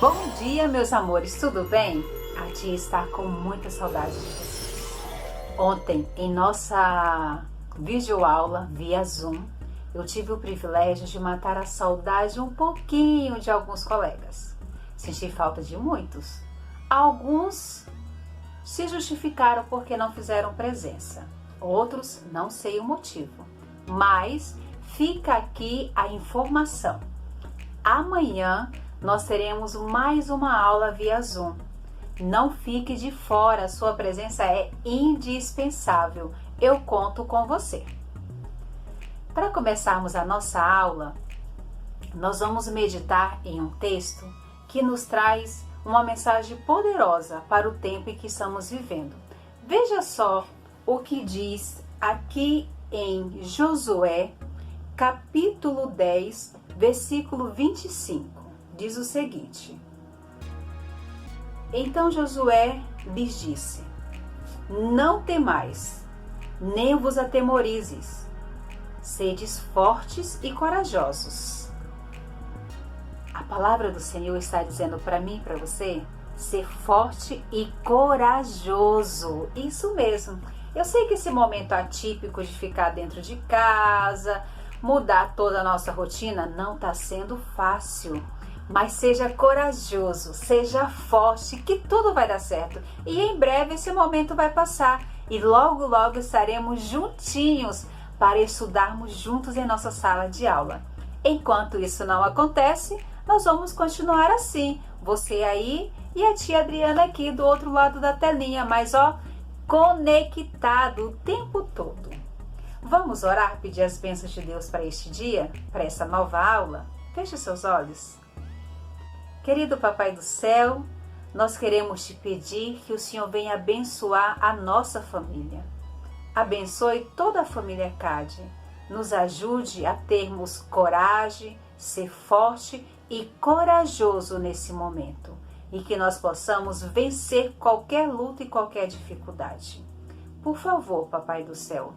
Bom dia, meus amores, tudo bem? A tia está com muita saudade de vocês. Ontem, em nossa videoaula via Zoom, eu tive o privilégio de matar a saudade um pouquinho de alguns colegas. Senti falta de muitos. Alguns se justificaram porque não fizeram presença. Outros, não sei o motivo. Mas fica aqui a informação. Amanhã nós teremos mais uma aula via Zoom. Não fique de fora, sua presença é indispensável. Eu conto com você. Para começarmos a nossa aula, nós vamos meditar em um texto que nos traz uma mensagem poderosa para o tempo em que estamos vivendo. Veja só o que diz aqui em Josué, capítulo 10, versículo 25. Diz o seguinte: Então Josué lhes disse: Não temais, nem vos atemorizes, sedes fortes e corajosos. A palavra do Senhor está dizendo para mim e para você, ser forte e corajoso. Isso mesmo. Eu sei que esse momento atípico de ficar dentro de casa, mudar toda a nossa rotina, não está sendo fácil. Mas seja corajoso, seja forte, que tudo vai dar certo. E em breve esse momento vai passar. E logo, logo estaremos juntinhos para estudarmos juntos em nossa sala de aula. Enquanto isso não acontece, nós vamos continuar assim. Você aí e a tia Adriana aqui do outro lado da telinha. Mas conectado o tempo todo. Vamos orar, pedir as bênçãos de Deus para este dia, para essa nova aula? Feche seus olhos. Querido Papai do Céu, nós queremos te pedir que o Senhor venha abençoar a nossa família. Abençoe toda a família CAD. Nos ajude a termos coragem, ser forte e corajoso nesse momento. E que nós possamos vencer qualquer luta e qualquer dificuldade. Por favor, Papai do Céu,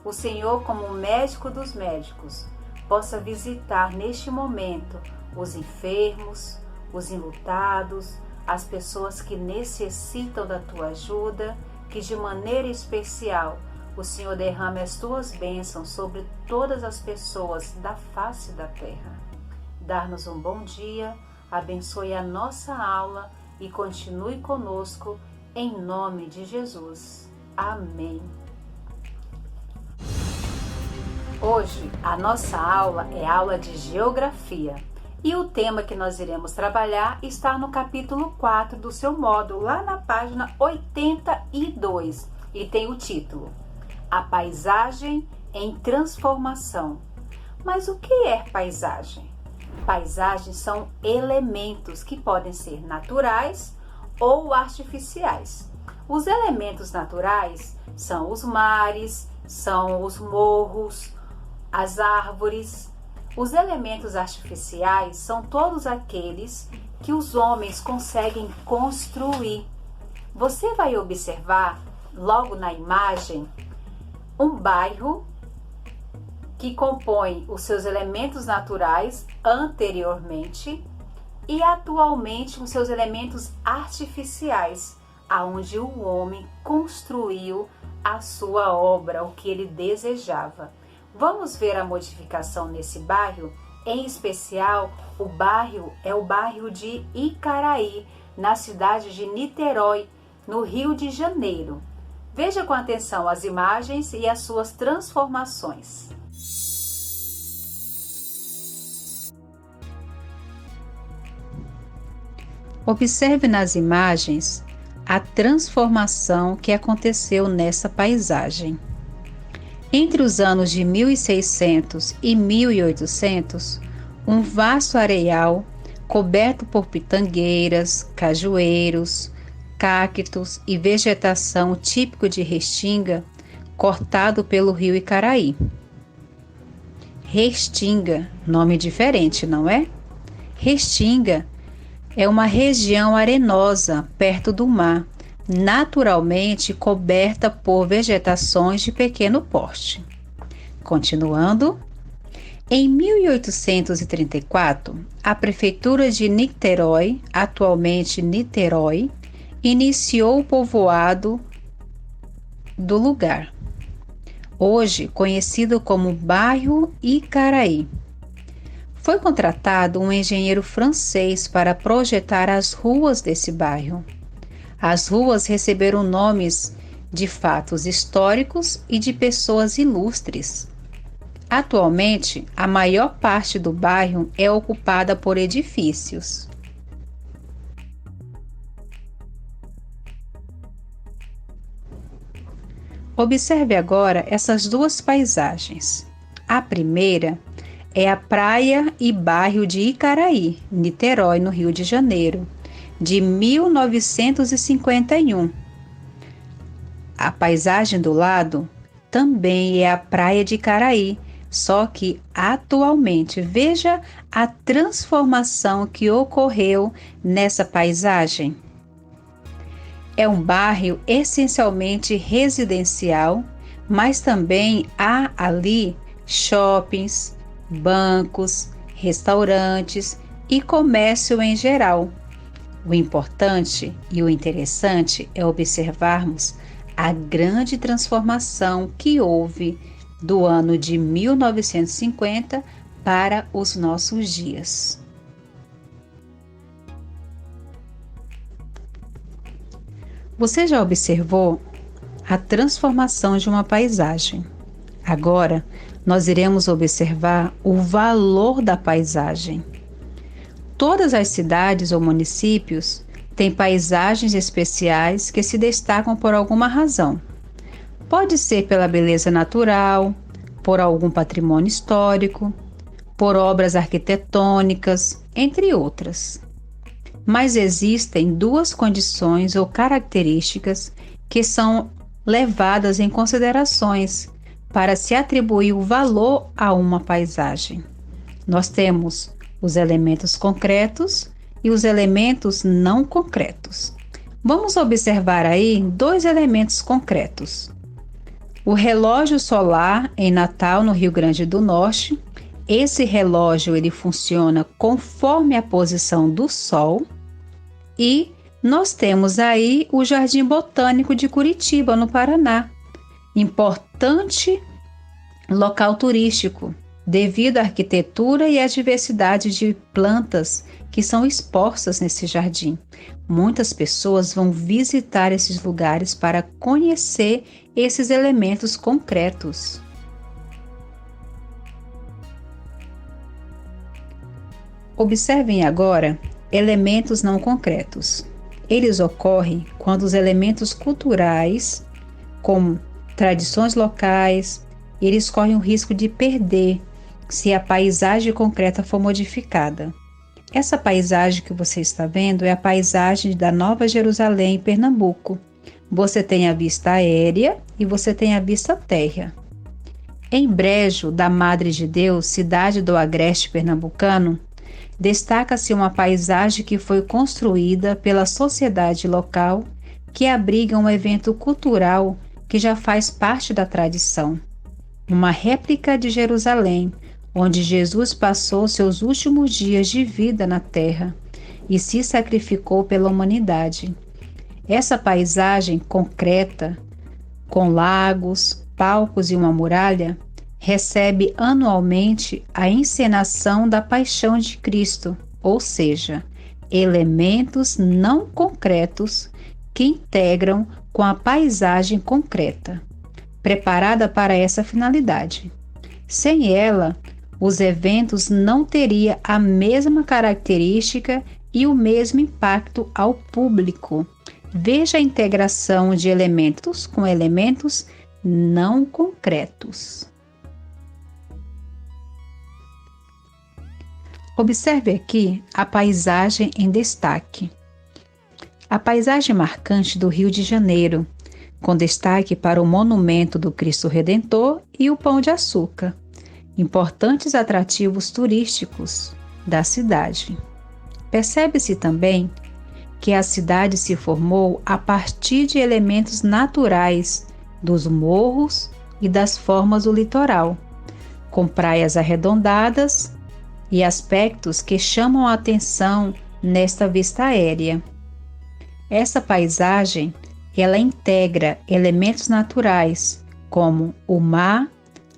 o Senhor, como médico dos médicos, possa visitar neste momento os enfermos, os enlutados, as pessoas que necessitam da tua ajuda, que de maneira especial o Senhor derrame as tuas bênçãos sobre todas as pessoas da face da terra. Dar-nos um bom dia, abençoe a nossa aula e continue conosco em nome de Jesus. Amém. Hoje a nossa aula é aula de Geografia. E o tema que nós iremos trabalhar está no capítulo 4 do seu módulo, lá na página 82, e tem o título: A Paisagem em Transformação. Mas o que é paisagem? Paisagens são elementos que podem ser naturais ou artificiais. Os elementos naturais são os mares, são os morros, as árvores. Os elementos artificiais são todos aqueles que os homens conseguem construir. Você vai observar, logo na imagem, um bairro que compõe os seus elementos naturais anteriormente e atualmente os seus elementos artificiais, aonde o homem construiu a sua obra, o que ele desejava. Vamos ver a modificação nesse bairro, em especial o bairro é o bairro de Icaraí, na cidade de Niterói, no Rio de Janeiro. Veja com atenção as imagens e as suas transformações. Observe nas imagens a transformação que aconteceu nessa paisagem. Entre os anos de 1600 e 1800, um vasto areal coberto por pitangueiras, cajueiros, cactos e vegetação típico de Restinga, cortado pelo rio Icaraí. Restinga, nome diferente, não é? Restinga é uma região arenosa perto do mar, naturalmente coberta por vegetações de pequeno porte. Continuando, Em 1834, a Prefeitura de Niterói, atualmente Niterói, iniciou o povoado do lugar, hoje conhecido como Bairro Icaraí. Foi contratado um engenheiro francês para projetar as ruas desse bairro. As ruas receberam nomes de fatos históricos e de pessoas ilustres. Atualmente, a maior parte do bairro é ocupada por edifícios. Observe agora essas duas paisagens. A primeira é a praia e bairro de Icaraí, Niterói, no Rio de Janeiro, de 1951. A paisagem do lado também é a praia de Icaraí, só que atualmente veja a transformação que ocorreu nessa paisagem. É um bairro essencialmente residencial, mas também há ali shoppings, bancos, restaurantes e comércio em geral. O importante e o interessante é observarmos a grande transformação que houve do ano de 1950 para os nossos dias. Você já observou a transformação de uma paisagem? Agora, nós iremos observar o valor da paisagem. Todas as cidades ou municípios têm paisagens especiais que se destacam por alguma razão. Pode ser pela beleza natural, por algum patrimônio histórico, por obras arquitetônicas, entre outras. Mas existem duas condições ou características que são levadas em considerações para se atribuir o valor a uma paisagem. Nós temos os elementos concretos e os elementos não concretos. Vamos observar aí dois elementos concretos. O relógio solar em Natal, no Rio Grande do Norte. Esse relógio ele funciona conforme a posição do Sol. E nós temos aí o Jardim Botânico de Curitiba, no Paraná. Importante local turístico, devido à arquitetura e à diversidade de plantas que são expostas nesse jardim. Muitas pessoas vão visitar esses lugares para conhecer esses elementos concretos. Observem agora elementos não concretos. Eles ocorrem quando os elementos culturais, como tradições locais, eles correm o risco de perder se a paisagem concreta for modificada. Essa paisagem que você está vendo é a paisagem da Nova Jerusalém, em Pernambuco. Você tem a vista aérea e você tem a vista terra. Em Brejo da Madre de Deus, cidade do agreste pernambucano, destaca-se uma paisagem que foi construída pela sociedade local, que abriga um evento cultural que já faz parte da tradição. Uma réplica de Jerusalém, onde Jesus passou seus últimos dias de vida na terra e se sacrificou pela humanidade. Essa paisagem concreta, com lagos, palcos e uma muralha, recebe anualmente a encenação da Paixão de Cristo, ou seja, elementos não concretos que integram com a paisagem concreta, preparada para essa finalidade. Sem ela, os eventos não teriam a mesma característica e o mesmo impacto ao público. Veja a integração de elementos com elementos não concretos. Observe aqui a paisagem em destaque. A paisagem marcante do Rio de Janeiro, com destaque para o monumento do Cristo Redentor e o Pão de Açúcar, importantes atrativos turísticos da cidade. Percebe-se também que a cidade se formou a partir de elementos naturais dos morros e das formas do litoral, com praias arredondadas e aspectos que chamam a atenção nesta vista aérea. Essa paisagem, ela integra elementos naturais como o mar,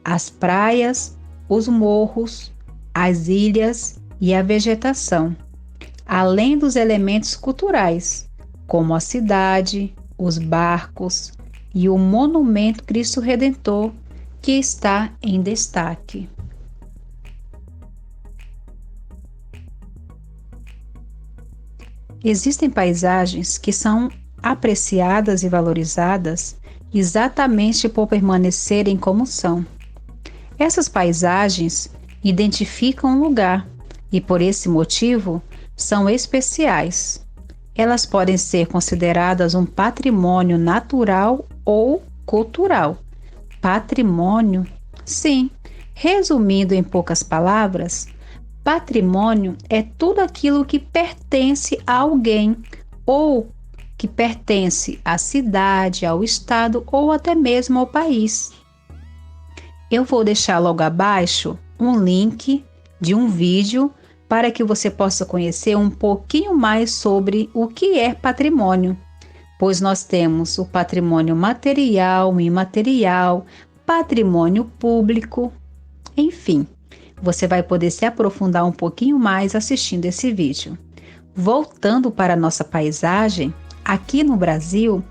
as praias, os morros, as ilhas e a vegetação, além dos elementos culturais, como a cidade, os barcos e o monumento Cristo Redentor, que está em destaque. Existem paisagens que são apreciadas e valorizadas exatamente por permanecerem como são. Essas paisagens identificam um lugar e, por esse motivo, são especiais. Elas podem ser consideradas um patrimônio natural ou cultural. Patrimônio? Sim. Resumindo em poucas palavras, patrimônio é tudo aquilo que pertence a alguém ou que pertence à cidade, ao estado ou até mesmo ao país. Eu vou deixar logo abaixo um link de um vídeo para que você possa conhecer um pouquinho mais sobre o que é patrimônio, pois nós temos o patrimônio material, imaterial, patrimônio público, enfim. Você vai poder se aprofundar um pouquinho mais assistindo esse vídeo. Voltando para a nossa paisagem, aqui no Brasil,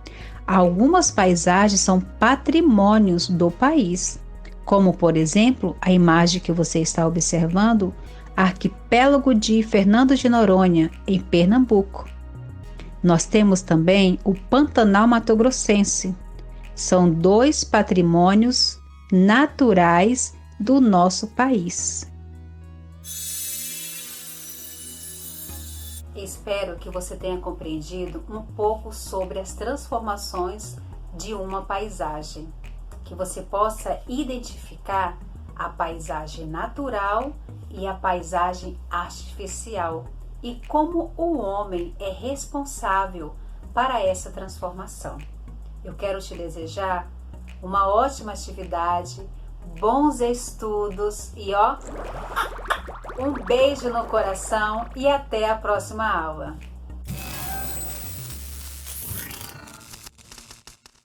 algumas paisagens são patrimônios do país, como por exemplo, a imagem que você está observando, arquipélago de Fernando de Noronha, em Pernambuco. Nós temos também o Pantanal Mato-Grossense. São 2 patrimônios naturais do nosso país. Espero que você tenha compreendido um pouco sobre as transformações de uma paisagem, que você possa identificar a paisagem natural e a paisagem artificial e como o homem é responsável para essa transformação. Eu quero te desejar uma ótima atividade, bons estudos e um beijo no coração e até a próxima aula.